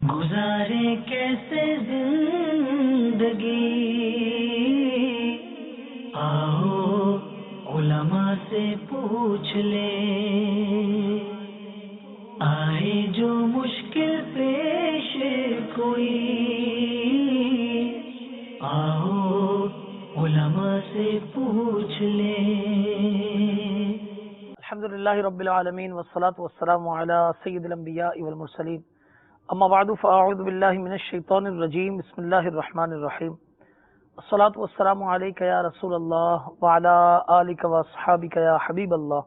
گزارے کیسے زندگی، آؤ علماء سے پوچھ لیں، آئے جو مشکل پیش کوئی، آؤ علماء سے پوچھ لیں۔ الحمدللہ رب العالمین والصلاة والسلام علی سید الانبیاء والمرسلین، اما بعد فاعوذ باللہ من الشیطان الرجیم، بسم اللہ الرحمن الرحیم۔ الصلاة والسلام علیک یا رسول اللہ وعلی آلک واصحابک یا حبیب اللہ،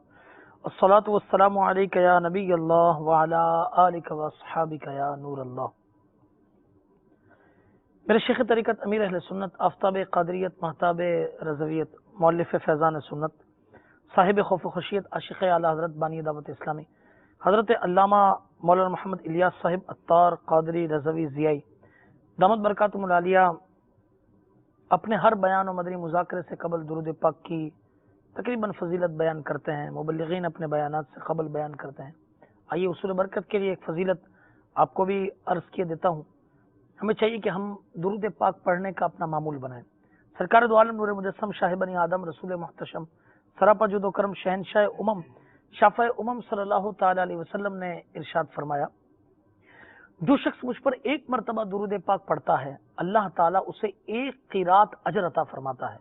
الصلاة والسلام علیک یا نبی اللہ وعلی آلک واصحابک یا نور اللہ۔ میرے شیخ طریقت امیر اہل سنت، آفتاب قادریت، مہتاب رضویت، مؤلف فیضان سنت، صاحب خوف و خشیت، عاشق اعلی حضرت بانی دعوت اسلامی، حضرت علامہ مولانا محمد الیاس صاحب عطار قادری رضوی ضیائی دامت برکاتہم العالیہ اپنے ہر بیان و مدنی مذاکرے سے قبل درود پاک کی تقریباً فضیلت بیان کرتے ہیں، مبلغین اپنے بیانات سے قبل بیان کرتے ہیں۔ آئیے اصول برکت کے لیے ایک فضیلت آپ کو بھی عرض کیے دیتا ہوں۔ ہمیں چاہیے کہ ہم درود پاک پڑھنے کا اپنا معمول بنائیں۔ سرکار دو عالم نور مجسم شاہ بنی آدم رسول محتشم سراپا جود و کرم شہنشاہ امم شافع امم صلی اللہ تعالی علیہ وسلم نے ارشاد فرمایا، جو شخص مجھ پر ایک مرتبہ درود پاک پڑھتا ہے اللہ تعالیٰ اسے ایک قیرات اجر عطا فرماتا ہے،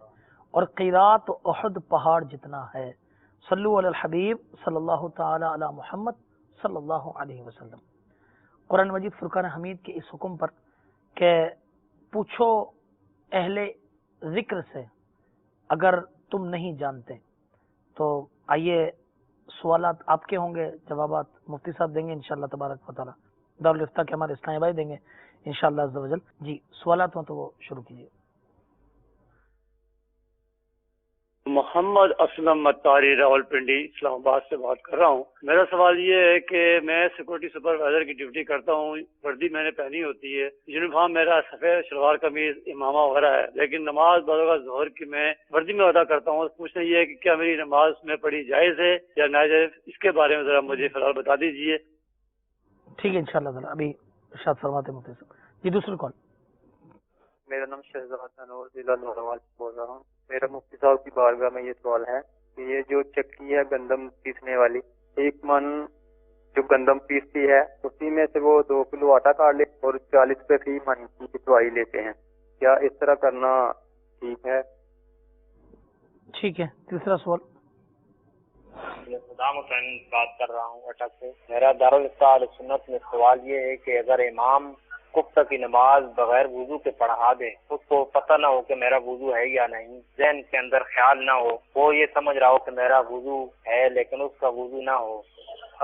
اور قیرات احد پہاڑ جتنا ہے۔ صلو علی الحبیب صلی اللہ تعالی علی محمد صلی اللہ علیہ وسلم۔ قرآن مجید فرقان حمید کے اس حکم پر کہ پوچھو اہل ذکر سے اگر تم نہیں جانتے، تو آئیے سوالات آپ کے ہوں گے، جوابات مفتی صاحب دیں گے انشاءاللہ تبارک و تعالی، دارالفتہ کے ہمارے اسلامی بھائی دیں گے انشاءاللہ عز و جل۔ جی سوالات ہوں تو وہ شروع کیجیے۔ محمد اسلم مطاری راولپنڈی اسلام آباد سے بات کر رہا ہوں۔ میرا سوال یہ ہے کہ میں سیکورٹی سپروائزر کی ڈیوٹی کرتا ہوں، وردی میں نے پہنی ہوتی ہے، یونیفارم میرا سفید شلوار قمیض امامہ وغیرہ ہے، لیکن نماز بعض اوقات ظہر کی میں وردی میں ادا کرتا ہوں۔ پوچھنا یہ ہے کہ کیا میری نماز میں پڑھی جائز ہے یا ناجائز، اس کے بارے میں ذرا مجھے فی الحال بتا دیجیے۔ ٹھیک ہے انشاءاللہ تعالی، ابھی ارشاد فرماتے ہیں مفتی صاحب۔ جی دوسری کال۔ میرا نام شہزاد انور ضلع نوروال سے بول رہا ہوں۔ میرا مفتی صاحب کی بارگاہ میں یہ سوال ہے کہ یہ جو چکی ہے گندم پیسنے والی، 1 من جو گندم پیستی ہے اسی میں سے وہ 2 کلو آٹا کاٹ لے اور 40 روپے فی من کی پٹوائی لیتے ہیں، کیا اس طرح کرنا ٹھیک ہے؟ ٹھیک ہے تیسرا سوال۔ صدام حسین بات کر رہا ہوں اٹک سے۔ میرا دارالفتہ سنت میں سوال یہ ہے کہ اگر امام کفتہ کی نماز بغیر وضو کے پڑھا دے، اس کو پتہ نہ ہو کہ میرا وضو ہے یا نہیں، ذہن کے اندر خیال نہ ہو، وہ یہ سمجھ رہا ہو کہ میرا وضو ہے لیکن اس کا وضو نہ ہو،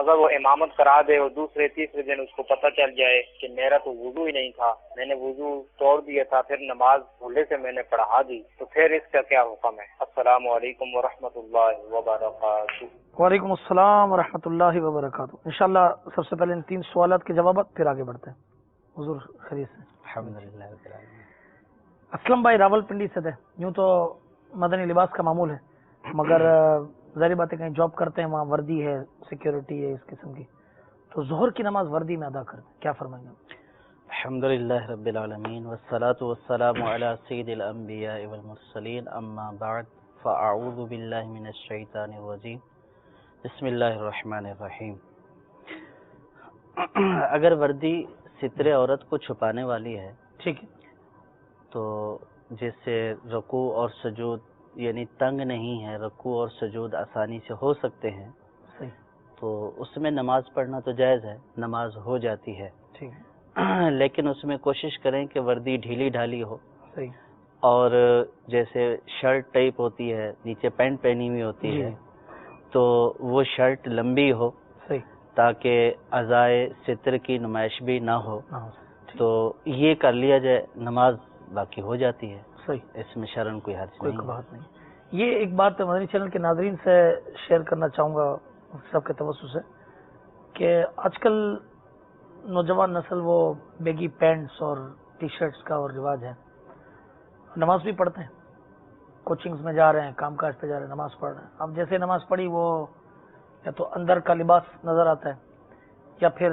اگر وہ امامت کرا دے اور دوسرے تیسرے دن اس کو پتہ چل جائے کہ میرا تو وضو ہی نہیں تھا، میں نے وضو توڑ دیا تھا، پھر نماز بھولے سے میں نے پڑھا دی، تو پھر اس کا کیا حکم ہے؟ السلام علیکم ورحمۃ اللہ وبرکاتہ۔ وعلیکم السلام ورحمۃ اللہ وبرکاتہ۔ انشاءاللہ سب سے پہلے ان 3 سوالات کے جوابات پھر آگے بڑھتے ہیں۔ حضور خیریت سے؟ الحمدللہ۔ اسلم بھائی راول پنڈی سے تھے۔ یوں تو مدنی لباس کا معمول ہے، مگر ظاہر بات ہے کہیں جاب کرتے ہیں وہاں وردی ہے، سیکیورٹی ہے اس قسم کی، تو ظہر کی نماز وردی میں ادا کرتے ہیں، کیا فرمائیں گے؟ الحمدللہ رب العالمین والصلاة والسلام علی سید الانبیاء والمرسلین، اما بعد فاعوذ باللہ من الشیطان الرجیم، بسم اللہ الرحمن الرحیم۔ اگر وردی ستر عورت کو چھپانے والی ہے، ٹھیک ہے، تو جیسے رکوع اور سجود یعنی تنگ نہیں ہے، رکوع اور سجود آسانی سے ہو سکتے ہیں، صحیح، تو اس میں نماز پڑھنا تو جائز ہے، نماز ہو جاتی ہے، ٹھیک ہے، لیکن اس میں کوشش کریں کہ وردی ڈھیلی ڈھالی ہو، صحیح، اور جیسے شرٹ ٹائپ ہوتی ہے، نیچے پینٹ پہنی ہوئی ہوتی جی ہے، تو وہ شرٹ لمبی ہو صحیح، تاکہ اعضائے ستر کی نمائش بھی نہ ہو، تو یہ کر لیا جائے، نماز باقی ہو جاتی ہے، صحیح، اس میں شرن کوئی حرج کوئی نہیں ہے۔ بات نہیں۔ یہ ایک بات مدنی چینل کے ناظرین سے شیئر کرنا چاہوں گا سب کے توسط سے، کہ آج کل نوجوان نسل وہ بیگی پینٹس اور ٹی شرٹس کا اور رواج ہے، نماز بھی پڑھتے ہیں، کوچنگز میں جا رہے ہیں، کام کاج پہ جا رہے ہیں، نماز پڑھ رہے ہیں۔ اب جیسے نماز پڑھی وہ یا تو اندر کا لباس نظر آتا ہے یا پھر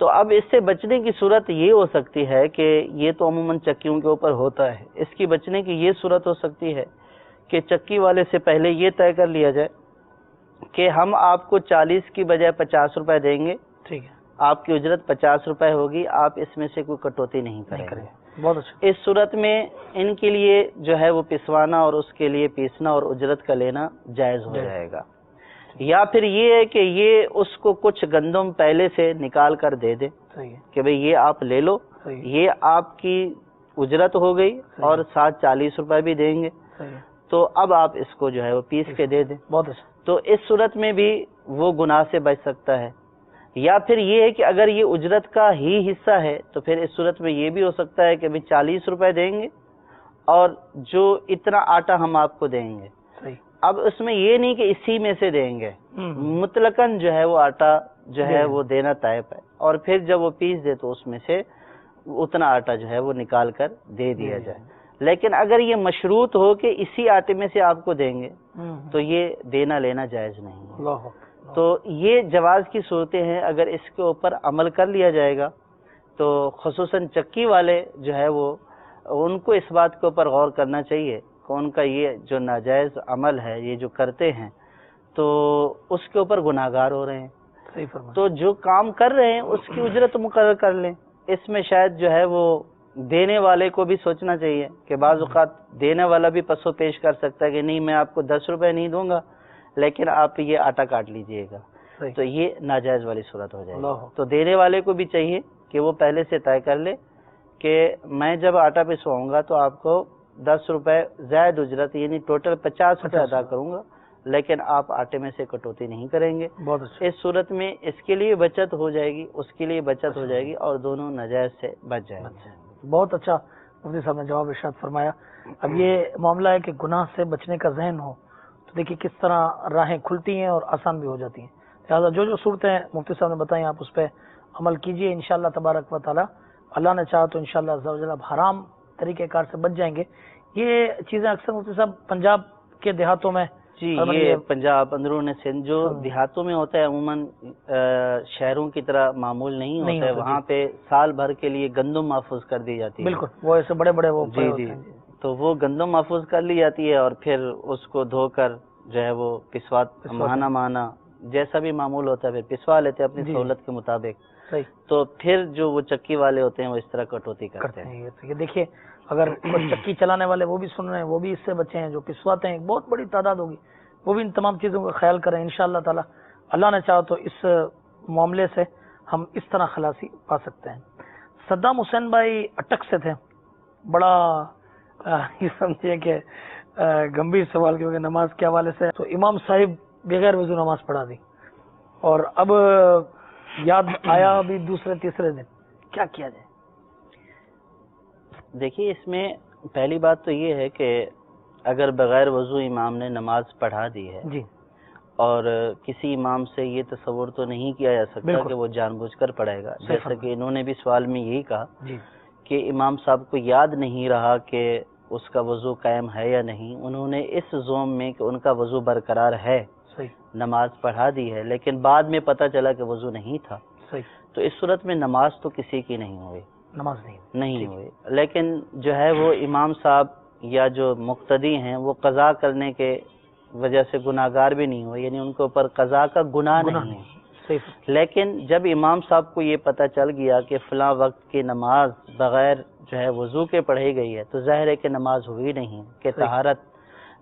تو اب اس سے بچنے کی صورت یہ ہو سکتی ہے کہ یہ تو عموماً چکیوں کے اوپر ہوتا ہے، اس کی بچنے کی یہ صورت ہو سکتی ہے کہ چکی والے سے پہلے یہ طے کر لیا جائے کہ ہم آپ کو 40 کی بجائے 50 روپے دیں گے، ٹھیک ہے، آپ کی اجرت 50 روپے ہوگی، آپ اس میں سے کوئی کٹوتی نہیں کریں گے۔ بہت اچھا۔ اس صورت میں ان کے لیے جو ہے وہ پسوانا اور اس کے لیے پیسنا اور اجرت کا لینا جائز ہو جائے گا۔ یا پھر یہ ہے کہ یہ اس کو کچھ گندم پہلے سے نکال کر دے دے کہ بھئی یہ آپ لے لو، یہ آپ کی اجرت ہو گئی اور ساتھ 40 روپے بھی دیں گے، تو اب آپ اس کو جو ہے وہ پیس کے دے دیں۔ بہت اچھا۔ تو اس صورت میں بھی وہ گناہ سے بچ سکتا ہے۔ یا پھر یہ ہے کہ اگر یہ اجرت کا ہی حصہ ہے تو پھر اس صورت میں یہ بھی ہو سکتا ہے کہ بھئی 40 روپے دیں گے اور جو اتنا آٹا ہم آپ کو دیں گے، اب اس میں یہ نہیں کہ اسی میں سے دیں گے، مطلقاً جو ہے وہ آٹا جو ہے وہ دینا طے ہے، اور پھر جب وہ پیس دے تو اس میں سے اتنا آٹا جو ہے وہ نکال کر دے دیا جائے۔ لیکن اگر یہ مشروط ہو کہ اسی آٹے میں سے آپ کو دیں گے تو یہ دینا لینا جائز نہیں ہے۔ تو یہ جواز کی صورتیں ہیں، اگر اس کے اوپر عمل کر لیا جائے گا تو خصوصاً چکی والے جو ہے وہ ان کو اس بات کے اوپر غور کرنا چاہیے کہ ان کا یہ جو ناجائز عمل ہے، یہ جو کرتے ہیں تو اس کے اوپر گناہگار ہو رہے ہیں۔ تو جو کام کر رہے ہیں اس کی اجرت مقرر کر لیں۔ اس میں شاید جو ہے وہ دینے والے کو بھی سوچنا چاہیے کہ بعض اوقات دینے والا بھی پسو پیش کر سکتا ہے کہ نہیں میں آپ کو 10 روپے نہیں دوں گا لیکن آپ یہ آٹا کاٹ لیجئے گا، تو یہ ناجائز والی صورت ہو جائے گی۔ تو دینے والے کو بھی چاہیے کہ وہ پہلے سے طے کر لے کہ میں جب آٹا پسواؤں گا تو آپ کو 10 روپے زائد اجرت یعنی ٹوٹل 50 روپے ادا کروں گا، لیکن آپ آٹے میں سے کٹوتی نہیں کریں گے۔ اس صورت میں اس کے لیے بچت ہو جائے گی، اس کے لیے بچت ہو جائے گی اور دونوں ناجائز سے بچ جائیں گے۔ بہت اچھا مفتی صاحب نے جواب ارشاد فرمایا۔ اب یہ معاملہ ہے کہ گناہ سے بچنے کا ذہن ہو تو دیکھیے کس طرح راہیں کھلتی ہیں اور آسان بھی ہو جاتی ہیں۔ لہٰذا جو صورتیں مفتی صاحب نے بتائیں آپ اس پہ عمل کیجئے، انشاءاللہ تبارک و تعالی اللہ نے چاہا تو انشاءاللہ عز و جل اب حرام طریقہ کار سے بچ جائیں گے۔ یہ چیزیں اکثر مفتی صاحب پنجاب کے دیہاتوں میں جی، یہ پنجاب اندرون سندھ جو دیہاتوں میں ہوتا ہے عموماً شہروں کی طرح معمول نہیں ہوتا ہے، وہاں پہ سال بھر کے لیے گندم محفوظ کر دی جاتی ہے۔ بالکل، وہ ایسے بڑے بڑے وہ جی، تو وہ گندم محفوظ کر لی جاتی ہے اور پھر اس کو دھو کر جو ہے وہ ماہانہ جیسا بھی معمول ہوتا ہے پھر پسوا لیتے ہیں اپنی سہولت کے مطابق۔ تو پھر جو وہ چکی والے ہوتے ہیں وہ اس طرح کٹوتی کرتے ہیں۔ یہ دیکھیے اگر چکی چلانے والے وہ بھی سن رہے ہیں، وہ بھی اس سے بچے ہیں، جو پسواتے ہیں بہت بڑی تعداد ہوگی، وہ بھی ان تمام چیزوں کا خیال کریں انشاءاللہ تعالی۔ اللہ نے چاہا تو اس معاملے سے ہم اس طرح خلاصی پا سکتے ہیں۔ صدام حسین بھائی اٹک سے تھے، بڑا یہ سمجھیے کہ گمبھیر سوال کیونکہ نماز کے حوالے سے تو امام صاحب بغیر وضو نماز پڑھا دی اور اب یاد آیا ابھی دوسرے تیسرے دن، کیا کیا جائے؟ دیکھیے اس میں پہلی بات تو یہ ہے کہ اگر بغیر وضو امام نے نماز پڑھا دی ہے جی، اور کسی امام سے یہ تصور تو نہیں کیا جا سکتا کہ وہ جان بوجھ کر پڑھے گا، جیسا کہ انہوں نے بھی سوال میں یہی کہا کہ امام صاحب کو یاد نہیں رہا کہ اس کا وضو قائم ہے یا نہیں، انہوں نے اس زوم میں کہ ان کا وضو برقرار ہے نماز پڑھا دی ہے، لیکن بعد میں پتہ چلا کہ وضو نہیں تھا، تو اس صورت میں نماز تو کسی کی نہیں ہوئی، نماز نہیں ہوئی، لیکن جو ہے وہ امام صاحب یا جو مقتدی ہیں وہ قضا کرنے کے وجہ سے گناہگار بھی نہیں ہوئے، یعنی ان کے اوپر قضا کا گناہ نہیں ہے۔ لیکن جب امام صاحب کو یہ پتہ چل گیا کہ فلاں وقت کی نماز بغیر جو ہے وضو کے پڑھی گئی ہے تو ظاہر ہے کہ نماز ہوئی نہیں، کہ طہارت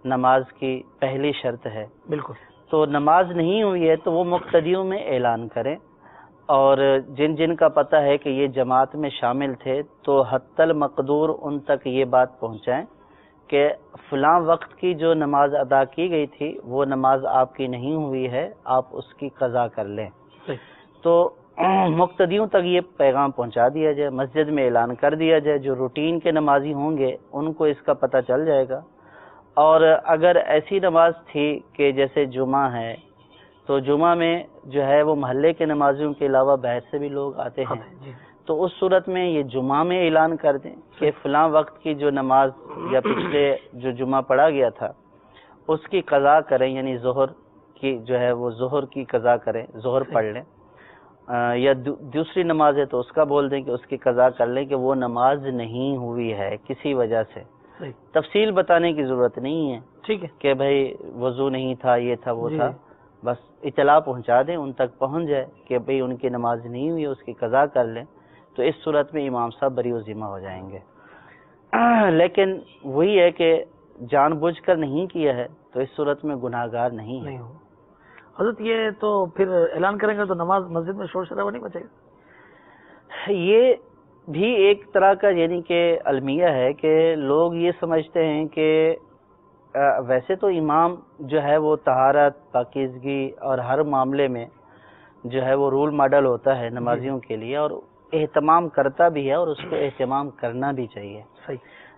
نماز کی پہلی شرط ہے، بالکل، تو نماز نہیں ہوئی ہے تو وہ مقتدیوں میں اعلان کریں، اور جن جن کا پتہ ہے کہ یہ جماعت میں شامل تھے تو حتی المقدور ان تک یہ بات پہنچائیں کہ فلاں وقت کی جو نماز ادا کی گئی تھی وہ نماز آپ کی نہیں ہوئی ہے، آپ اس کی قضا کر لیں۔ تو مقتدیوں تک یہ پیغام پہنچا دیا جائے، مسجد میں اعلان کر دیا جائے، جو روٹین کے نمازی ہوں گے ان کو اس کا پتہ چل جائے گا۔ اور اگر ایسی نماز تھی کہ جیسے جمعہ ہے تو جمعہ میں جو ہے وہ محلے کے نمازیوں کے علاوہ باہر سے بھی لوگ آتے ہیں، تو اس صورت میں یہ جمعہ میں اعلان کر دیں کہ فلاں وقت کی جو نماز یا پچھلے جو جمعہ پڑھا گیا تھا اس کی قضا کریں، یعنی ظہر کی جو ہے وہ ظہر کی قضا کریں، ظہر پڑھ لیں، یا دوسری نماز ہے تو اس کا بول دیں کہ اس کی قضا کر لیں کہ وہ نماز نہیں ہوئی ہے کسی وجہ سے. تفصیل بتانے کی ضرورت نہیں ہے, ٹھیک ہے, کہ بھائی وضو نہیں تھا, یہ تھا, وہ تھا, بس اطلاع پہنچا دیں, ان تک پہنچ جائے کہ بھئی ان کی نماز نہیں ہوئی, اس کی قضا کر لیں. تو اس صورت میں امام صاحب بری و ذمہ ہو جائیں گے. لیکن وہی ہے کہ جان بوجھ کر نہیں کیا ہے تو اس صورت میں گناہگار نہیں ہے. حضرت یہ تو پھر اعلان کریں گے تو نماز مسجد میں شور شرابہ نہیں بچے گا؟ یہ بھی ایک طرح کا یعنی کہ المیہ ہے کہ لوگ یہ سمجھتے ہیں کہ ویسے تو امام جو ہے وہ طہارت, پاکیزگی اور ہر معاملے میں جو ہے وہ رول ماڈل ہوتا ہے نمازیوں کے لیے, اور اہتمام کرتا بھی ہے, اور اس کو اہتمام کرنا بھی چاہیے.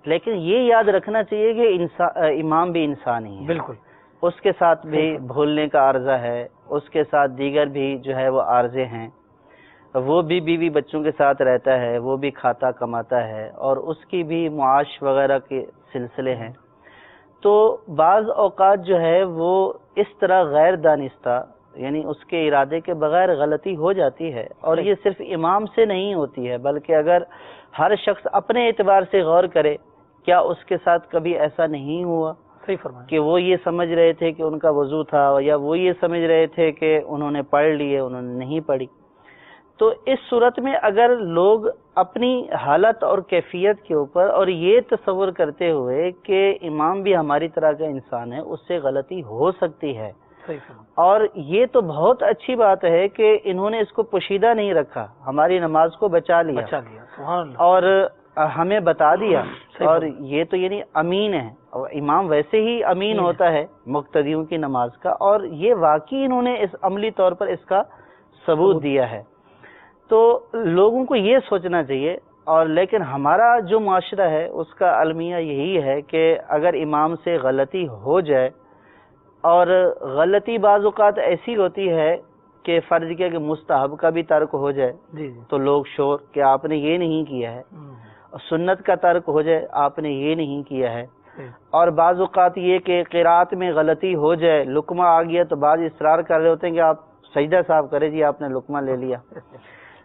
لیکن یہ یاد رکھنا چاہیے کہ امام بھی انسان ہی ہے. بالکل, اس کے ساتھ بھی بھولنے کا عارضہ ہے, اس کے ساتھ دیگر بھی جو ہے وہ عارضے ہیں. وہ بھی بیوی بچوں کے ساتھ رہتا ہے, وہ بھی کھاتا کماتا ہے, اور اس کی بھی معاش وغیرہ کے سلسلے ہیں. تو بعض اوقات جو ہے وہ اس طرح غیر دانستہ یعنی اس کے ارادے کے بغیر غلطی ہو جاتی ہے, اور یہ صرف امام سے نہیں ہوتی ہے بلکہ اگر ہر شخص اپنے اعتبار سے غور کرے, کیا اس کے ساتھ کبھی ایسا نہیں ہوا کہ وہ یہ سمجھ رہے تھے کہ ان کا وضو تھا, یا وہ یہ سمجھ رہے تھے کہ انہوں نے پڑھ لیے, انہوں نے نہیں پڑھی. تو اس صورت میں اگر لوگ اپنی حالت اور کیفیت کے اوپر اور یہ تصور کرتے ہوئے کہ امام بھی ہماری طرح کا انسان ہے, اس سے غلطی ہو سکتی ہے, اور یہ تو بہت اچھی بات ہے کہ انہوں نے اس کو پوشیدہ نہیں رکھا, ہماری نماز کو بچا لیا اور ہمیں بتا دیا. اور یہ تو یعنی امین ہے, اور امام ویسے ہی امین ہوتا ہے مقتدیوں کی نماز کا, اور یہ واقعی انہوں نے اس عملی طور پر اس کا ثبوت دیا ہے. تو لوگوں کو یہ سوچنا چاہیے. اور لیکن ہمارا جو معاشرہ ہے اس کا المیہ یہی ہے کہ اگر امام سے غلطی ہو جائے, اور غلطی بعض اوقات ایسی ہوتی ہے کہ فرض کیا کہ مستحب کا بھی ترک ہو جائے تو لوگ شور کہ آپ نے یہ نہیں کیا ہے, سنت کا ترک ہو جائے آپ نے یہ نہیں کیا ہے, اور بعض اوقات یہ کہ قرات میں غلطی ہو جائے, لقمہ آ گیا تو بعض اصرار کر رہے ہوتے ہیں کہ آپ سجدہ صاحب کرے, جی آپ نے لقمہ لے لیا.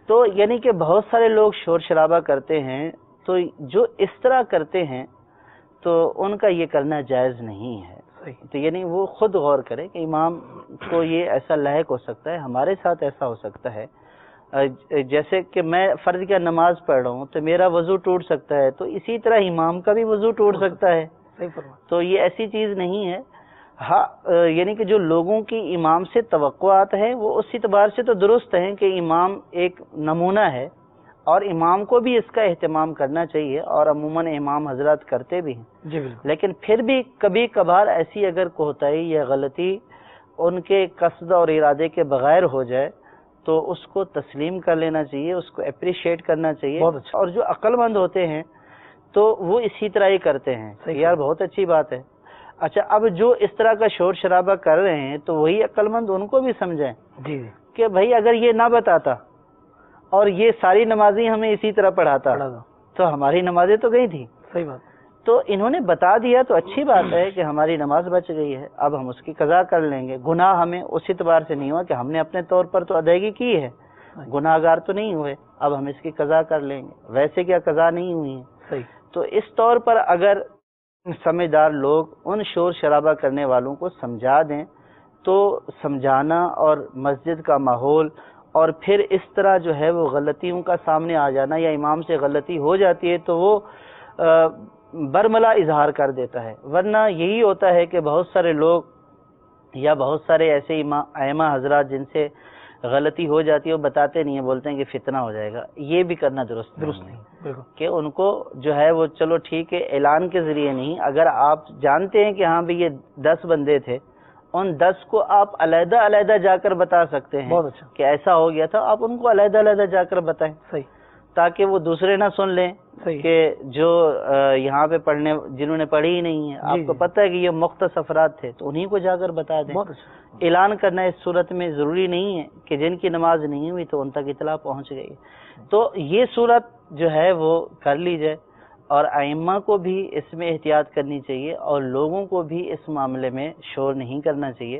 تو یعنی کہ بہت سارے لوگ شور شرابہ کرتے ہیں, تو جو اس طرح کرتے ہیں تو ان کا یہ کرنا جائز نہیں ہے. تو یعنی وہ خود غور کرے کہ امام کو یہ ایسا لاحق ہو سکتا ہے, ہمارے ساتھ ایسا ہو سکتا ہے. جیسے کہ میں فرض کیا نماز پڑھ رہا ہوں تو میرا وضو ٹوٹ سکتا ہے, تو اسی طرح امام کا بھی وضو ٹوٹ سکتا ہے. تو یہ ایسی چیز نہیں ہے. ہاں یعنی کہ جو لوگوں کی امام سے توقعات ہیں وہ اس اعتبار سے تو درست ہیں کہ امام ایک نمونہ ہے, اور امام کو بھی اس کا اہتمام کرنا چاہیے, اور عموماً امام حضرات کرتے بھی ہیں. لیکن پھر بھی کبھی کبھار ایسی اگر کوتاہی یا غلطی ان کے قصد اور ارادے کے بغیر ہو جائے تو اس کو تسلیم کر لینا چاہیے, اس کو اپریشیٹ کرنا چاہیے. اور جو عقل مند ہوتے ہیں تو وہ اسی طرح ہی کرتے ہیں, یار بہت اچھی بات ہے. اچھا, اب جو اس طرح کا شور شرابہ کر رہے ہیں تو وہی عقل مند ان کو بھی سمجھائیں کہ بھائی اگر یہ نہ بتاتا اور یہ ساری نمازیں ہمیں اسی طرح پڑھاتا تو ہماری نمازیں تو گئی تھی. صحیح بات. تو انہوں نے بتا دیا تو اچھی بات ہے کہ ہماری نماز بچ گئی ہے, اب ہم اس کی قضا کر لیں گے. گناہ ہمیں اس اعتبار سے نہیں ہوا کہ ہم نے اپنے طور پر تو ادائیگی کی ہے, گناہ گار تو نہیں ہوئے, اب ہم اس کی قضا کر لیں گے. ویسے کیا قضا نہیں ہوئی ہے. تو اس طور پر اگر سمجھدار لوگ ان شور شرابہ کرنے والوں کو سمجھا دیں تو سمجھانا اور مسجد کا ماحول, اور پھر اس طرح جو ہے وہ غلطیوں کا سامنے آ جانا, یا امام سے غلطی ہو جاتی ہے تو وہ برملا اظہار کر دیتا ہے. ورنہ یہی ہوتا ہے کہ بہت سارے لوگ یا بہت سارے ایسے ائمہ حضرات جن سے غلطی ہو جاتی ہے وہ بتاتے نہیں ہیں, بولتے ہیں کہ فتنہ ہو جائے گا. یہ بھی کرنا درست نہیں کہ ان کو جو ہے وہ چلو ٹھیک ہے اعلان کے ذریعے نہیں, اگر آپ جانتے ہیں کہ ہاں بھی یہ 10 بندے تھے, ان 10 کو آپ علیحدہ علیحدہ جا کر بتا سکتے ہیں کہ ایسا ہو گیا تھا, آپ ان کو علیحدہ علیحدہ جا کر بتائیں تاکہ وہ دوسرے نہ سن لیں کہ جو یہاں پہ پڑھنے جنہوں نے پڑھی ہی نہیں ہے. آپ کو پتہ ہے کہ یہ مختص افراد تھے تو انہیں کو جا کر بتا دیں. اعلان کرنا اس صورت میں ضروری نہیں ہے کہ جن کی نماز نہیں ہوئی تو ان تک اطلاع پہنچ گئی. تو یہ صورت جو ہے وہ کر لی جائے, اور ائمہ کو بھی اس میں احتیاط کرنی چاہیے, اور لوگوں کو بھی اس معاملے میں شور نہیں کرنا چاہیے.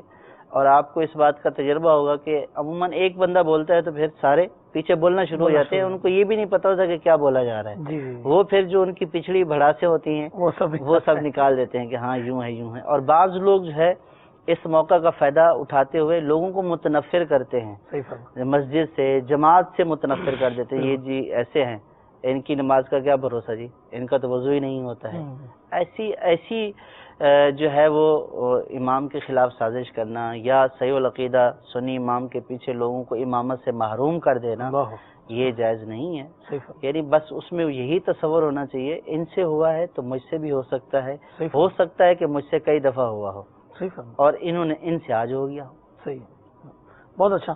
اور آپ کو اس بات کا تجربہ ہوگا کہ عموماً ایک بندہ بولتا ہے تو پھر سارے پیچھے بولنا شروع ہو جاتے ہیں، ان کو یہ بھی نہیں پتا ہوتا کہ کیا بولا جا رہا ہے، وہ پھر جو ان کی پچھڑی بھڑاسیں ہوتی ہیں وہ سب نکال دیتے ہیں کہ ہاں یوں ہے یوں ہے. اور بعض لوگ جو ہے اس موقع کا فائدہ اٹھاتے ہوئے لوگوں کو متنفر کرتے ہیں، مسجد سے جماعت سے متنفر کر دیتے ہیں، یہ جی ایسے ہیں، ان کی نماز کا کیا بھروسہ جی، ان کا تو وضو ہی نہیں ہوتا ہے. ایسی جو ہے وہ امام کے خلاف سازش کرنا یا صحیح العقیدہ سنی امام کے پیچھے لوگوں کو امامت سے محروم کر دینا یہ جائز نہیں ہے. یعنی بس اس میں یہی تصور ہونا چاہیے ان سے ہوا ہے تو مجھ سے بھی ہو سکتا ہے کہ مجھ سے کئی دفعہ ہوا ہو اور انہوں نے ان سے آج ہو گیا ہو. صحیح، بہت اچھا.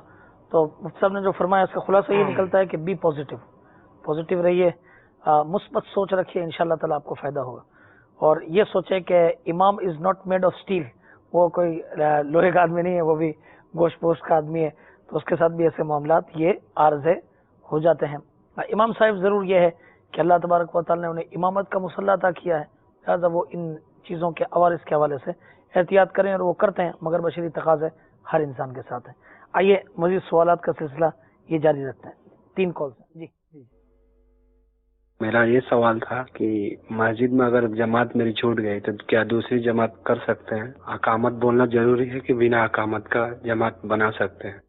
تو مفتی صاحب نے جو فرمایا اس کا خلاصہ یہ نکلتا ہے کہ بی پازیٹیو رہیے، مثبت سوچ رکھیے، انشاءاللہ تعالیٰ آپ کو فائدہ ہوگا. اور یہ سوچے کہ امام is not made of steel, وہ کوئی لوہے کا آدمی نہیں ہے، وہ بھی گوشت پوشت کا آدمی ہے، تو اس کے ساتھ بھی ایسے معاملات یہ عارض ہو جاتے ہیں. امام صاحب ضرور یہ ہے کہ اللہ تبارک و تعالیٰ نے انہیں امامت کا مسلح عطا کیا ہے، لہٰذا وہ ان چیزوں کے عوارض کے حوالے سے احتیاط کریں، اور وہ کرتے ہیں، مگر بشری تقاضے ہر انسان کے ساتھ ہیں. آئیے مزید سوالات کا سلسلہ یہ جاری رکھتے ہیں. 3 کالز ہیں. جی میرا یہ سوال تھا کہ مسجد میں اگر جماعت میری چھوٹ گئی تو کیا دوسری جماعت کر سکتے ہیں؟ اقامت بولنا ضروری ہے کہ بنا اقامت کا جماعت بنا سکتے ہیں؟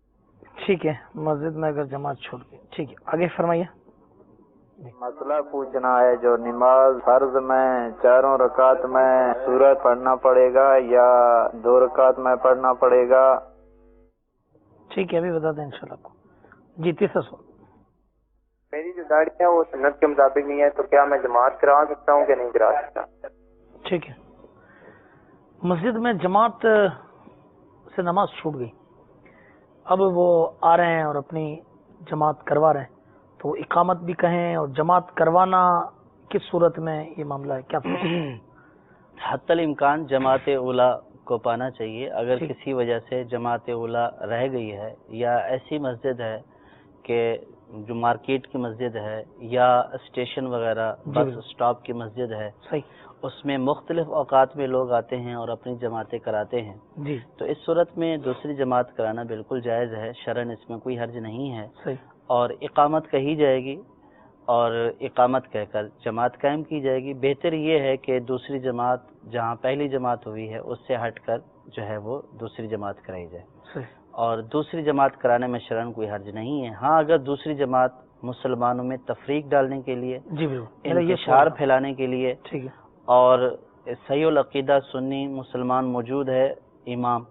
ٹھیک ہے، مسجد میں اگر جماعت چھوٹ گئی، ٹھیک ہے، آگے فرمائیے. مسئلہ پوچھنا ہے، جو نماز فرض میں 4 رکعت میں سورت پڑھنا پڑے گا یا 2 رکعت میں پڑھنا پڑے گا؟ ٹھیک ہے، ابھی بتا دیں انشاءاللہ آپ کو. جی تیسرا سوال. میری جو داڑھی ہے وہ سنت کے مطابق نہیں ہے، تو کیا میں جماعت کرا سکتا ہوں کہ نہیں کرا سکتا؟ ٹھیک ہے، مسجد میں جماعت سے نماز چھوٹ گئی، اب وہ آ رہے ہیں اور اپنی جماعت کروا رہے ہیں، تو اقامت بھی کہیں اور جماعت کروانا کس صورت میں یہ معاملہ ہے؟ کیا حتی الامکان جماعت اولیٰ کو پانا چاہیے. اگر کسی وجہ سے جماعت اولیٰ رہ گئی ہے یا ایسی مسجد ہے کہ جو مارکیٹ کی مسجد ہے یا اسٹیشن وغیرہ بس اسٹاپ کی مسجد ہے، اس میں مختلف اوقات میں لوگ آتے ہیں اور اپنی جماعتیں کراتے ہیں، تو اس صورت میں دوسری جماعت کرانا بالکل جائز ہے، شرعاً اس میں کوئی حرج نہیں ہے. اور اقامت کہی جائے گی اور اقامت کہہ کر جماعت قائم کی جائے گی. بہتر یہ ہے کہ دوسری جماعت جہاں پہلی جماعت ہوئی ہے اس سے ہٹ کر جو ہے وہ دوسری جماعت کرائی جائے، اور دوسری جماعت کرانے میں شرعاً کوئی حرج نہیں ہے. ہاں اگر دوسری جماعت مسلمانوں میں تفریق ڈالنے کے لیے، انتشار پھیلانے کے لیے، اور صحیح العقیدہ سنی مسلمان موجود ہے امام،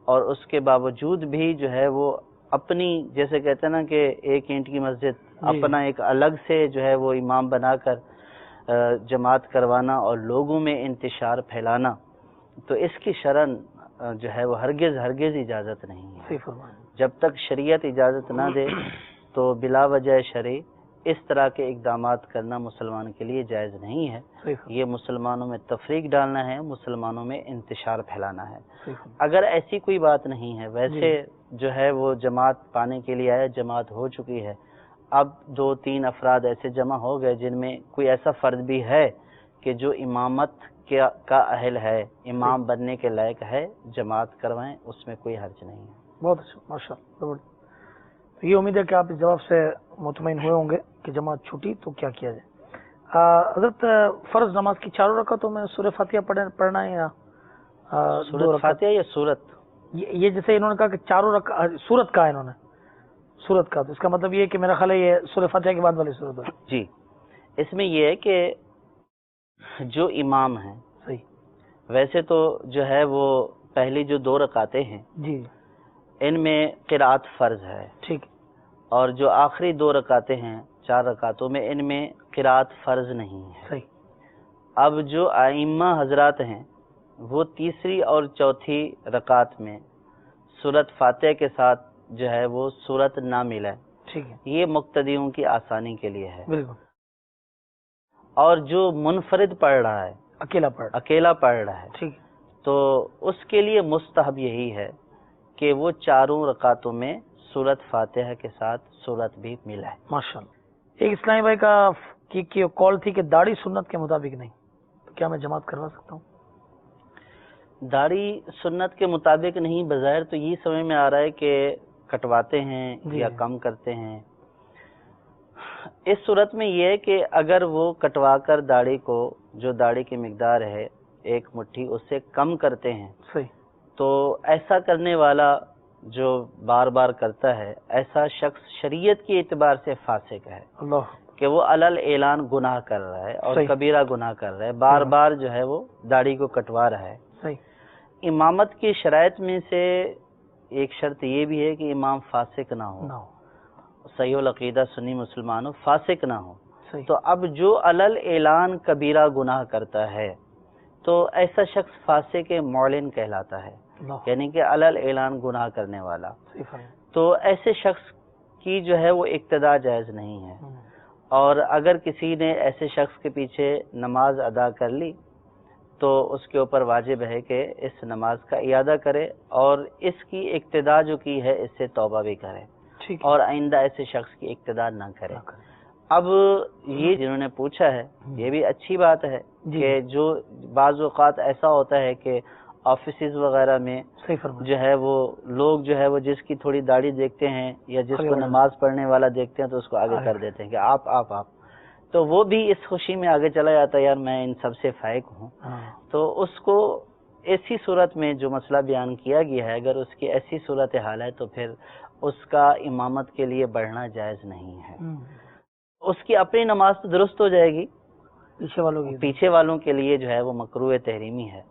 اور اس کے باوجود بھی جو ہے وہ اپنی، جیسے کہتے ہیں نا کہ ایک اینٹ کی مسجد، اپنا ایک الگ سے جو ہے وہ امام بنا کر جماعت کروانا اور لوگوں میں انتشار پھیلانا، تو اس کی شرعاً جو ہے وہ ہرگز اجازت نہیں ہے. جب تک شریعت اجازت نہ دے تو بلا وجہ شرعی اس طرح کے اقدامات کرنا مسلمان کے لیے جائز نہیں ہے. یہ مسلمانوں میں تفریق ڈالنا ہے، مسلمانوں میں انتشار پھیلانا ہے. اگر ایسی کوئی بات نہیں ہے، ویسے جو ہے وہ جماعت پانے کے لیے آیا، جماعت ہو چکی ہے، اب 2-3 افراد ایسے جمع ہو گئے جن میں کوئی ایسا فرد بھی ہے کہ جو امامت کا اہل ہے، امام بننے کے لائق ہے، جماعت کروائیں، اس میں کوئی حرج نہیں ہے. بہت اچھا، ماشاء اللہ. یہ امید ہے کہ آپ اس جواب سے مطمئن ہوئے ہوں گے کہ جماعت چھوٹی تو کیا کیا جائے. حضرت فرض نماز کی 4 رکعتوں میں سورہ فاتحہ پڑھنا ہے یا سورۃ فاتحہ یا سورت؟ یہ جیسے انہوں نے کہا کہ 4 رکعت سورت کا ہے، انہوں نے سورت کا، تو اس کا مطلب یہ ہے کہ میرا خیال ہے یہ سورہ فاتحہ کے بعد والی سورت ہے. جی، اس میں یہ ہے کہ جو امام ہیں، صحیح، ویسے تو جو ہے وہ پہلی جو 2 رکعتیں ہیں جی ان میں قرات فرض ہے، ٹھیک، اور جو آخری 2 رکعتیں ہیں 4 رکعتوں میں ان میں قرات فرض نہیں ہے. صحیح. اب جو ائمہ حضرات ہیں وہ تیسری اور چوتھی رکعت میں سورۃ فاتحہ کے ساتھ جو ہے وہ سورت نہ ملے، ٹھیک ہے، یہ مقتدیوں کی آسانی کے لیے ہے. بالکل. اور جو منفرد پڑھ رہا ہے، اکیلا پڑھ رہا ہے، ٹھیک، تو اس کے لیے مستحب یہی ہے کہ وہ 4 رکعتوں میں سورت فاتحہ کے ساتھ سورت بھی ملا ہے. ماشاءاللہ. ایک اسلامی بھائی کا کال تھی کہ داڑھی سنت کے مطابق نہیں، تو کیا میں جماعت کروا سکتا ہوں؟ داڑھی سنت کے مطابق نہیں، بظاہر تو یہ سمجھ میں آ رہا ہے کہ کٹواتے ہیں یا کم کرتے ہیں۔ اس صورت میں یہ ہے کہ اگر وہ کٹوا کر داڑھی کو، جو داڑھی کی مقدار ہے 1 مٹھی، اس سے کم کرتے ہیں تو ایسا کرنے والا جو بار بار کرتا ہے، ایسا شخص شریعت کے اعتبار سے فاسق ہے، کہ وہ علل اعلان گناہ کر رہا ہے اور کبیرہ گناہ کر رہا ہے، بار بار جو ہے وہ داڑھی کو کٹوا رہا ہے۔ امامت کی شرائط میں سے ایک شرط یہ بھی ہے کہ امام فاسق نہ ہو، صحیح العقیدہ سنی مسلمان ہو، فاسق نہ ہو۔ تو اب جو علل اعلان کبیرہ گناہ کرتا ہے تو ایسا شخص فاسق معلن کہلاتا ہے، یعنی کہ علل اعلان گناہ کرنے والا۔ تو ایسے شخص کی جو ہے وہ اقتداء جائز نہیں ہے، اور اگر کسی نے ایسے شخص کے پیچھے نماز ادا کر لی تو اس کے اوپر واجب ہے کہ اس نماز کا اعادہ کرے اور اس کی اقتداء جو کی ہے اس سے توبہ بھی کرے، اور آئندہ ایسے شخص کی اقتداء نہ کرے۔ اب یہ جنہوں نے پوچھا ہے یہ بھی اچھی بات ہے کہ جو بعض اوقات ایسا ہوتا ہے کہ آفیسز وغیرہ میں جو ہے وہ لوگ جو ہے وہ جس کی تھوڑی داڑھی دیکھتے ہیں یا جس کو نماز پڑھنے والا دیکھتے ہیں تو اس کو آگے کر دیتے ہیں کہ آپ تو وہ بھی اس خوشی میں آگے چلا جاتا ہے یار میں ان سب سے فائق ہوں۔ تو اس کو ایسی صورت میں جو مسئلہ بیان کیا گیا ہے، اگر اس کی ایسی صورت حال ہے تو پھر اس کا امامت کے لیے بڑھنا جائز نہیں ہے۔ اس کی اپنی نماز تو درست ہو جائے گی، پیچھے والوں کے لیے جو ہے وہ مکروہ تحریمی ہے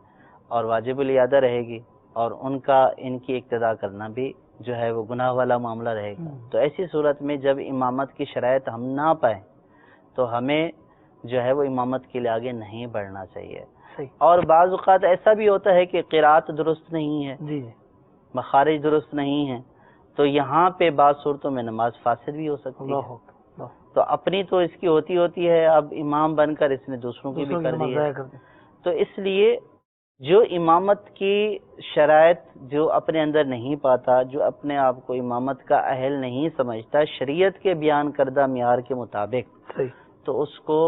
اور واجب الاعادہ رہے گی، اور ان کی اقتداء کرنا بھی جو ہے وہ گناہ والا معاملہ رہے گا۔ تو ایسی صورت میں جب امامت کی شرائط ہم نہ پائیں تو ہمیں جو ہے وہ امامت کے لیے آگے نہیں بڑھنا چاہیے۔ اور بعض اوقات ایسا بھی ہوتا ہے کہ قرات درست نہیں ہے، مخارج درست نہیں ہے، تو یہاں پہ بعض صورتوں میں نماز فاسد بھی ہو سکتی ہے۔ تو اپنی تو اس کی ہوتی ہے، اب امام بن کر اس نے دوسروں کی بھی کر دی ہے۔ تو اس لیے جو امامت کی شرائط جو اپنے اندر نہیں پاتا، جو اپنے آپ کو امامت کا اہل نہیں سمجھتا شریعت کے بیان کردہ معیار کے مطابق، تو اس کو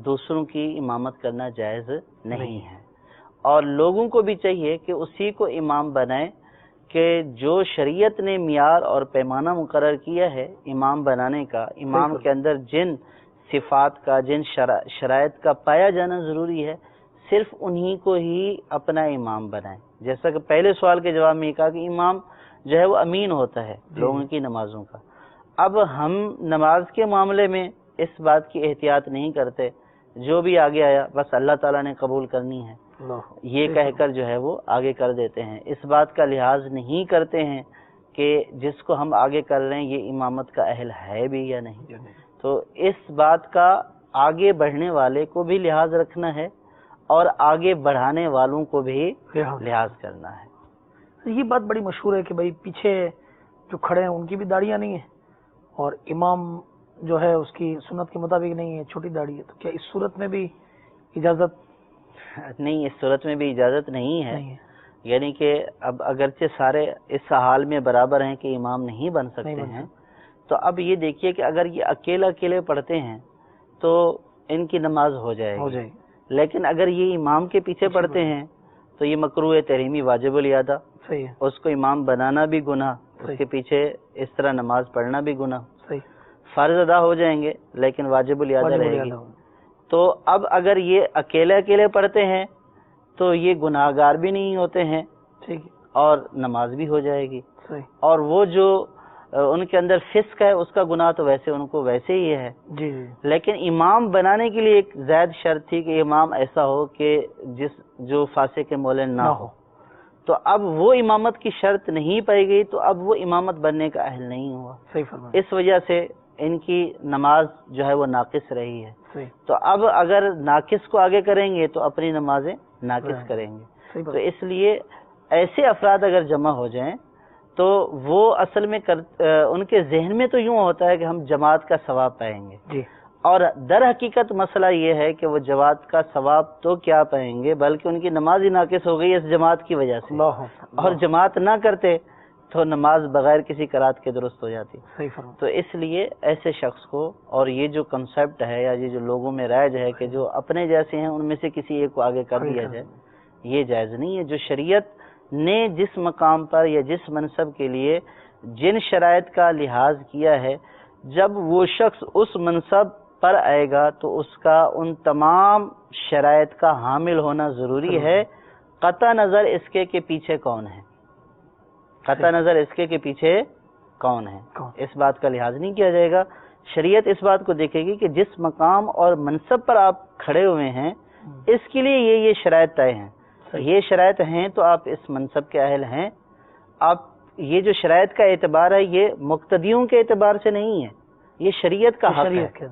دوسروں کی امامت کرنا جائز نہیں ہے۔ اور لوگوں کو بھی چاہیے کہ اسی کو امام بنائے کہ جو شریعت نے معیار اور پیمانہ مقرر کیا ہے امام بنانے کا، امام کے اندر جن صفات کا، جن شرائط کا پایا جانا ضروری ہے، صرف انہی کو ہی اپنا امام بنائے۔ جیسا کہ پہلے سوال کے جواب میں یہ کہا کہ امام جو ہے وہ امین ہوتا ہے لوگوں کی نمازوں کا۔ اب ہم نماز کے معاملے میں اس بات کی احتیاط نہیں کرتے، جو بھی آگے آیا بس اللہ تعالیٰ نے قبول کرنی ہے یہ کہہ کر جو ہے وہ آگے کر دیتے ہیں، اس بات کا لحاظ نہیں کرتے ہیں کہ جس کو ہم آگے کر رہے ہیں یہ امامت کا اہل ہے بھی یا نہیں۔ تو اس بات کا آگے بڑھنے والے کو بھی لحاظ رکھنا ہے اور آگے بڑھانے والوں کو بھی لحاظ کرنا ہے۔ یہ بات بڑی مشہور ہے کہ بھائی پیچھے جو کھڑے ہیں ان کی بھی داڑیاں نہیں ہیں اور امام جو ہے اس کی سنت کے مطابق نہیں ہے، چھوٹی داڑھی ہے، تو کیا اس صورت میں بھی اجازت نہیں؟ اس صورت میں بھی اجازت نہیں ہے، یعنی کہ اب اگرچہ سارے اس حال میں برابر ہیں کہ امام نہیں بن سکتے ہیں، تو اب یہ دیکھیے کہ اگر یہ اکیلے پڑھتے ہیں تو ان کی نماز ہو جائے گی، لیکن اگر یہ امام کے پیچھے پڑھتے ہیں تو یہ مکروہ تحریمی واجب الاعادہ، اس کو امام بنانا بھی گناہ، اس کے پیچھے اس طرح نماز پڑھنا بھی گناہ، فرض ادا ہو جائیں گے لیکن واجب الاعادہ رہے گی۔ تو اب اگر یہ اکیلے پڑھتے ہیں تو یہ گناہ گار بھی نہیں ہوتے ہیں اور نماز بھی ہو جائے گی، اور وہ جو ان کے اندر فسق ہے اس کا گناہ تو ویسے ان کو ویسے ہی ہے۔ لیکن امام بنانے کے لیے ایک زائد شرط تھی کہ امام ایسا ہو کہ جو فاسق معلن نہ ہو، تو اب وہ امامت کی شرط نہیں پائی گئی تو اب وہ امامت بننے کا اہل نہیں ہوا، اس وجہ سے ان کی نماز جو ہے وہ ناقص رہی ہے۔ تو اب اگر ناقص کو آگے کریں گے تو اپنی نمازیں ناقص کریں گے، تو اس لیے ایسے افراد اگر جمع ہو جائیں تو وہ اصل میں ان کے ذہن میں تو یوں ہوتا ہے کہ ہم جماعت کا ثواب پائیں گے، اور در حقیقت مسئلہ یہ ہے کہ وہ جماعت کا ثواب تو کیا پائیں گے بلکہ ان کی نماز ہی ناقص ہو گئی اس جماعت کی وجہ سے، اور جماعت نہ کرتے تو نماز بغیر کسی قرات کے درست ہو جاتی۔ تو اس لیے ایسے شخص کو، اور یہ جو کنسیپٹ ہے یا یہ جو لوگوں میں رائج ہے کہ جو اپنے جیسے ہیں ان میں سے کسی ایک کو آگے کر دیا جائے، یہ جائز نہیں ہے. جو شریعت نے جس مقام پر یا جس منصب کے لیے جن شرائط کا لحاظ کیا ہے، جب وہ شخص اس منصب پر آئے گا تو اس کا ان تمام شرائط کا حامل ہونا ضروری ہے، قطع نظر اس کے پیچھے کون ہے، قطع نظر اس کے پیچھے کون ہے، اس بات کا لحاظ نہیں کیا جائے گا. شریعت اس بات کو دیکھے گی کہ جس مقام اور منصب پر آپ کھڑے ہوئے ہیں اس کے لیے یہ شرائط طے ہیں، یہ شرائط ہیں تو آپ اس منصب کے اہل ہیں. آپ یہ جو شرائط کا اعتبار ہے یہ مقتدیوں کے اعتبار سے نہیں ہے، یہ شریعت کا حق ہے.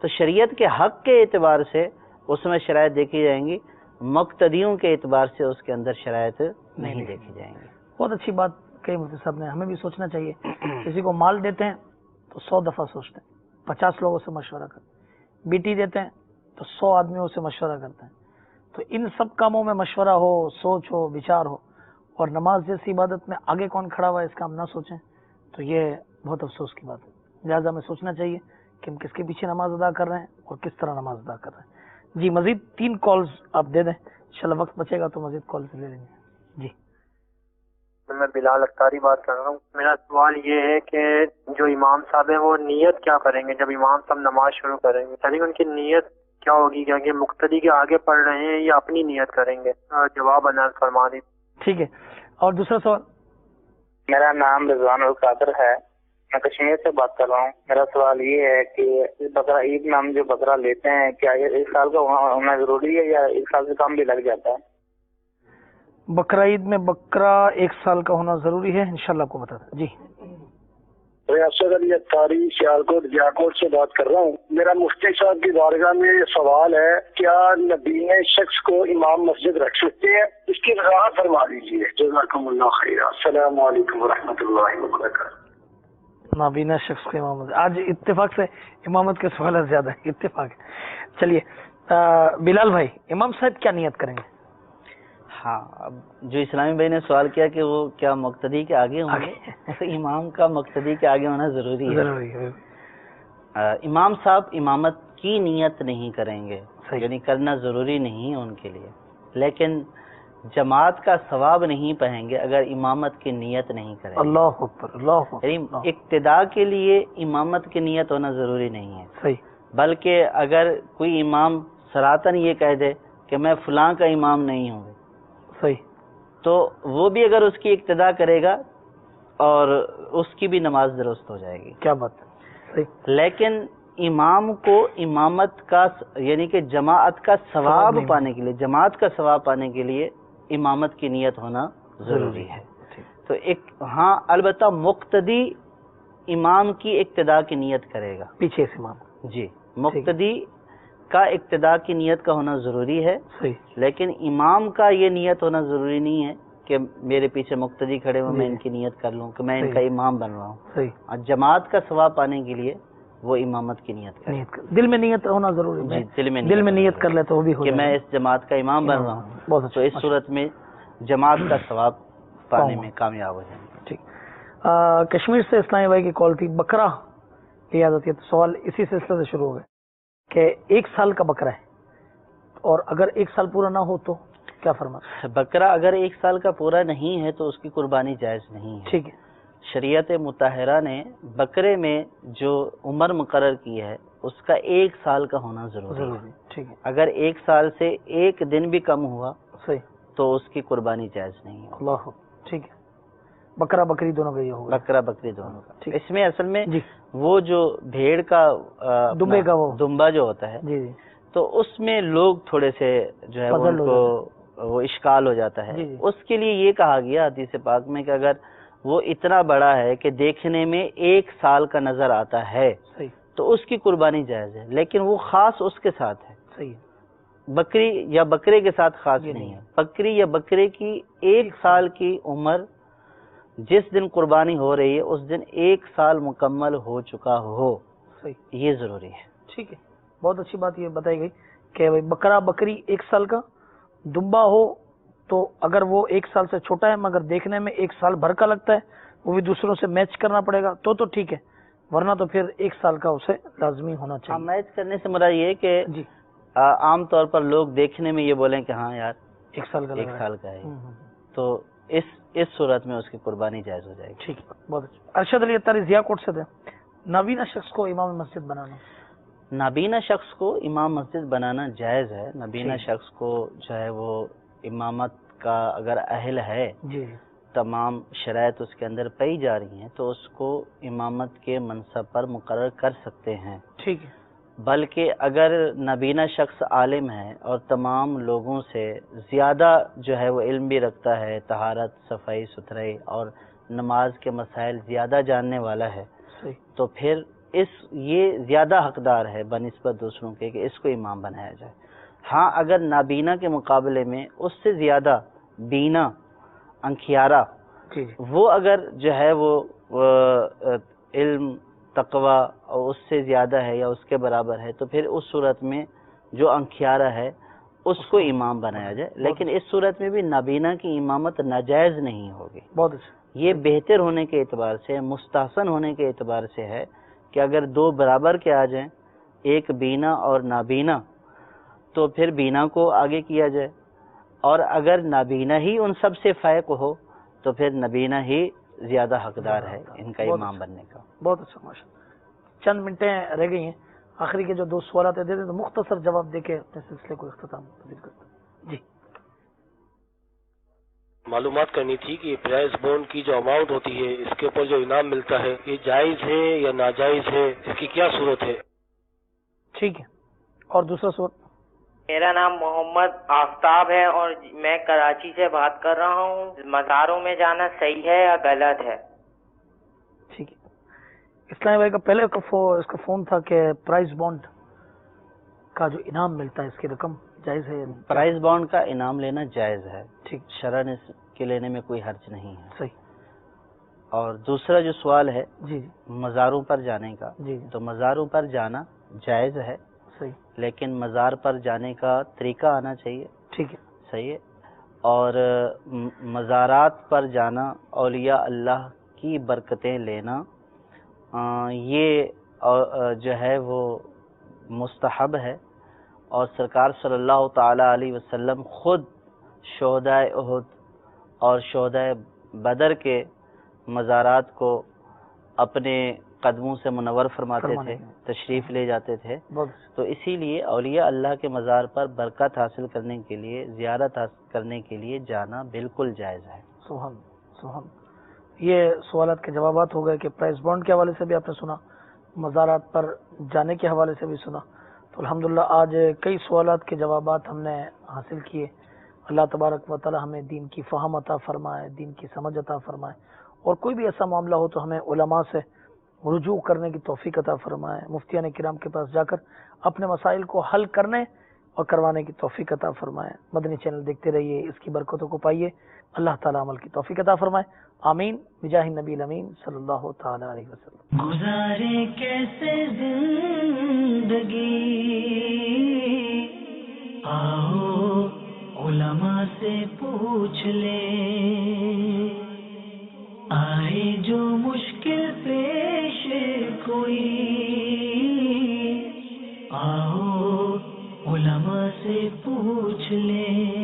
تو شریعت کے حق کے اعتبار سے اس میں شرائط دیکھی جائیں گی، مقتدیوں کے اعتبار سے اس کے اندر شرائط نہیں دیکھی جائیں گی. بہت اچھی بات کہی مفتی صاحب نے. ہمیں بھی سوچنا چاہیے. کسی کو مال دیتے ہیں تو 100 دفعہ سوچتے ہیں، 50 لوگوں سے مشورہ کرتے ہیں. بیٹی دیتے ہیں تو 100 آدمیوں سے مشورہ کرتے ہیں. تو ان سب کاموں میں مشورہ ہو، سوچ ہو، وچار ہو، اور نماز جیسی عبادت میں آگے کون کھڑا ہوا ہے اس کا ہم نہ سوچیں تو یہ بہت افسوس کی بات ہے. لہٰذا ہمیں سوچنا چاہیے کہ ہم کس کے پیچھے نماز ادا کر رہے ہیں اور کس طرح نماز ادا کر رہے ہیں. جی مزید 3 کالز آپ دے دیں، انشاءاللہ وقت بچے گا تو مزید کالز لے لیں گے. جی میں بلال اختاری بات کر رہا ہوں. میرا سوال یہ ہے کہ جو امام صاحب ہیں وہ نیت کیا کریں گے جب امام صاحب نماز شروع کریں گے؟ یعنی ان کی نیت کیا ہوگی؟ کیا کہ مقتدی کے آگے پڑھ رہے ہیں یا اپنی نیت کریں گے؟ جواب عنایت فرما دی. ٹھیک ہے. اور دوسرا سوال. میرا نام رضوان القادر ہے، میں کشمیر سے بات کر رہا ہوں. میرا سوال یہ ہے کہ بقرہ عید میں ہم جو بکرا لیتے ہیں کیا یہ 1 سال کا ہونا ضروری ہے یا 1 سال سے کم بھی لگ جاتا ہے؟ بقرہ عید میں بکرا 1 سال کا ہونا ضروری ہے، انشاءاللہ آپ کو بتا دیں. جی ریاست علی اختاری سیالکوٹ جیاکوٹ سے بات کر رہا ہوں. میرا مفتی صاحب کی بارگاہ میں یہ سوال ہے، کیا نبیین شخص کو امام مسجد رکھ سکتے ہیں؟ اس کی وضاحت فرما دیجیے. جزاکم اللہ خیر. السلام علیکم ورحمۃ اللہ وبرکاتہ. نابینا شخص کو امامت، آج اتفاق سے امامت کے سوالات زیادہ ہیں، اتفاق ہے. چلیے بلال بھائی، امام صاحب کیا نیت کریں گے؟ ہاں، اب جو اسلامی بھائی نے سوال کیا کہ وہ کیا مقتدی کے آگے ہوں گے، تو امام کا مقتدی کے آگے ہونا ضروری ہے. امام صاحب امامت کی نیت نہیں کریں گے، یعنی کرنا ضروری نہیں ہے ان کے لیے، لیکن جماعت کا ثواب نہیں پائیں گے اگر امامت کی نیت نہیں کریں گے. اللہ اکبر، اللہ اکبر. یعنی اقتداء کے لیے امامت کی نیت ہونا ضروری نہیں ہے. صحیح. بلکہ اگر کوئی امام سراطن یہ کہہ دے کہ میں فلاں کا امام نہیں ہوں، صحیح، تو وہ بھی اگر اس کی اقتداء کرے گا اور اس کی بھی نماز درست ہو جائے گی. کیا بات ہے. صحیح. لیکن امام کو امامت کا یعنی کہ جماعت کا ثواب پانے کے لیے، جماعت کا ثواب پانے کے لیے امامت کی نیت ہونا ضروری ہے. تو ایک ہاں البتہ مقتدی امام کی اقتداء کی نیت کرے گا پیچھے سے امام. جی، مقتدی کا اقتداء کی نیت کا ہونا ضروری ہے. صحیح. لیکن امام کا یہ نیت ہونا ضروری نہیں ہے کہ میرے پیچھے مقتدی کھڑے ہوئے میں ان کی نیت کر لوں کہ میں ان کا امام بن رہا ہوں. صحیح. جماعت کا ثواب پانے کے لیے وہ امامت کی نیت کرے. دل میں نیت ہونا ضروری ہے. جی، دل میں نیت کر لے تو وہ بھی ہو کہ میں اس جماعت کا امام بن رہا ہوں، تو اس صورت میں جماعت کا ثواب پانے میں کامیاب ہو جائیں گے. ٹھیک. کشمیر سے اسلامی بھائی کی کال تھی. بکرا لیا جاتی ہے تو سوال اسی سلسلے سے شروع ہو گئے کہ 1 سال کا بکرا ہے اور اگر 1 سال پورا نہ ہو تو کیا فرماتے؟ بکرا اگر 1 سال کا پورا نہیں ہے تو اس کی قربانی جائز نہیں ہے. ٹھیک ہے. شریعت مطہرہ نے بکرے میں جو عمر مقرر کی ہے اس کا 1 سال کا ہونا ضروری ہے. ٹھیک ہے. اگر 1 سال سے 1 دن بھی کم ہوا صحیح تو اس کی قربانی جائز نہیں ہے. اللہ. ٹھیک ہے. بکرا بکری دونوں کا یہ ہوگا. بکرا بکری دونوں کا. اس میں اصل میں جی وہ جو بھیڑ کا دمبے کا وہ دمبا جو ہوتا ہے جی جی تو اس میں لوگ تھوڑے سے جو ہے ان کو وہ اشکال ہو جاتا ہے. اس کے لیے یہ کہا گیا حدیث پاک میں کہ اگر وہ اتنا بڑا ہے کہ دیکھنے میں 1 سال کا نظر آتا ہے تو اس کی قربانی جائز ہے، لیکن وہ خاص اس کے ساتھ ہے. صحیح. بکری یا بکرے کے ساتھ خاص نہیں ہے. بکری یا بکرے کی 1 سال کی عمر جس دن قربانی ہو رہی ہے اس دن 1 سال مکمل ہو چکا ہو. صحیح. یہ ضروری ہے. ٹھیک ہے. بہت اچھی بات یہ بتائی گئی کہ بکرا بکری 1 سال کا دمبا ہو تو اگر وہ 1 سال سے چھوٹا ہے مگر دیکھنے میں 1 سال بھر کا لگتا ہے وہ بھی دوسروں سے میچ کرنا پڑے گا تو ٹھیک ہے، ورنہ تو پھر 1 سال کا اسے لازمی ہونا چاہیے. میچ کرنے سے مراد یہ کہ عام طور پر لوگ دیکھنے میں یہ بولیں کہ ہاں یار 1 سال کا 1 سال کا ہے، تو اس صورت میں اس کی قربانی جائز ہو جائے گی. ٹھیک ہے، بہت اچھا. ارشد علی اتاری ضیاء کوٹ سے تھے. نابینا شخص کو امام مسجد بنانا، نابینا شخص کو امام مسجد بنانا جائز ہے. نابینا شخص کو جو ہے وہ امامت کا اگر اہل ہے، جی تمام شرائط اس کے اندر پائی جا رہی ہیں، تو اس کو امامت کے منصب پر مقرر کر سکتے ہیں. ٹھیک ہے. بلکہ اگر نابینا شخص عالم ہے اور تمام لوگوں سے زیادہ جو ہے وہ علم بھی رکھتا ہے، طہارت، صفائی ستھرائی اور نماز کے مسائل زیادہ جاننے والا ہے، تو پھر یہ زیادہ حقدار ہے بنسبت دوسروں کے کہ اس کو امام بنایا جائے. ہاں اگر نابینا کے مقابلے میں اس سے زیادہ بینا، انکھیارا، وہ اگر جو ہے وہ علم، تقوی اور اس سے زیادہ ہے یا اس کے برابر ہے، تو پھر اس صورت میں جو انکھیارا ہے اس کو امام بنایا جائے. لیکن اس صورت میں بھی نابینا کی امامت ناجائز نہیں ہوگی. بہت اچھا. یہ بہتر ہونے کے اعتبار سے، مستحسن ہونے کے اعتبار سے ہے کہ اگر 2 برابر کے آ جائیں، ایک بینا اور نابینا، تو پھر بینا کو آگے کیا جائے، اور اگر نابینا ہی ان سب سے فائق ہو تو پھر نابینا ہی زیادہ حقدار ہے ان کا امام بننے کا. بہت اچھا، ماشاء اللہ. چند منٹیں رہ گئی ہیں، آخری کے جو 2 سوالات دے دیں تو مختصر جواب دے کے اپنے سلسلے کو اختتام پذیر کرتے ہیں. جی، معلومات کرنی تھی کہ پرائز بونڈ کی جو اماؤنٹ ہوتی ہے، اس کے اوپر جو انعام ملتا ہے، یہ جائز ہے یا ناجائز ہے، اس کی کیا صورت ہے؟ ٹھیک ہے. اور دوسرا سوال. میرا نام محمد آفتاب ہے اور میں کراچی سے بات کر رہا ہوں. مزاروں میں جانا صحیح ہے یا غلط ہے؟ ٹھیک ہے. اسلامی بھائی کا پہلے اس کا فون تھا کہ پرائز بانڈ کا جو انعام ملتا ہے اس کی رقم جائز ہے؟ پرائز بانڈ کا انعام لینا جائز ہے. ٹھیک. شرعاً اس کے لینے میں کوئی حرج نہیں ہے. صحیح. اور دوسرا جو سوال ہے جی مزاروں پر جانے کا، جی تو مزاروں پر جانا جائز ہے، صحیح، لیکن مزار پر جانے کا طریقہ آنا چاہیے. ٹھیک ہے. صحیح ہے. اور مزارات پر جانا، اولیاء اللہ کی برکتیں لینا، یہ جو ہے وہ مستحب ہے. اور سرکار صلی اللہ تعالی علیہ وسلم خود شہداء احد اور شہداء بدر کے مزارات کو اپنے قدموں سے منور فرماتے تھے، تشریف لے جاتے تھے. تو اسی لیے اولیاء اللہ کے مزار پر برکت حاصل کرنے کے لیے، زیارت حاصل کرنے کے لیے جانا بالکل جائز ہے. سبحان سبحان. یہ سوالات کے جوابات ہو گئے کہ پرائز بانڈ کے حوالے سے بھی آپ نے سنا، مزارات پر جانے کے حوالے سے بھی سنا. تو الحمدللہ آج کئی سوالات کے جوابات ہم نے حاصل کیے. اللہ تبارک و تعالی ہمیں دین کی فہم عطا فرمائے، دین کی سمجھ عطا فرمائے، اور کوئی بھی ایسا معاملہ ہو تو ہمیں علماء سے رجوع کرنے کی توفیق عطا فرمائے، مفتیان کرام کے پاس جا کر اپنے مسائل کو حل کرنے اور کروانے کی توفیق عطا فرمائے. مدنی چینل دیکھتے رہیے، اس کی برکتوں کو پائیے. اللہ تعالی عمل کی توفیق عطا فرمائے. آمین بجاہ نبی الامین صلی اللہ تعالی علیہ وسلم. گزارے کیسے زندگی، آؤ علماء سے پوچھ لیں، آئے جو مشکل پیش کوئی، آؤ علماء سے پوچھ لیں.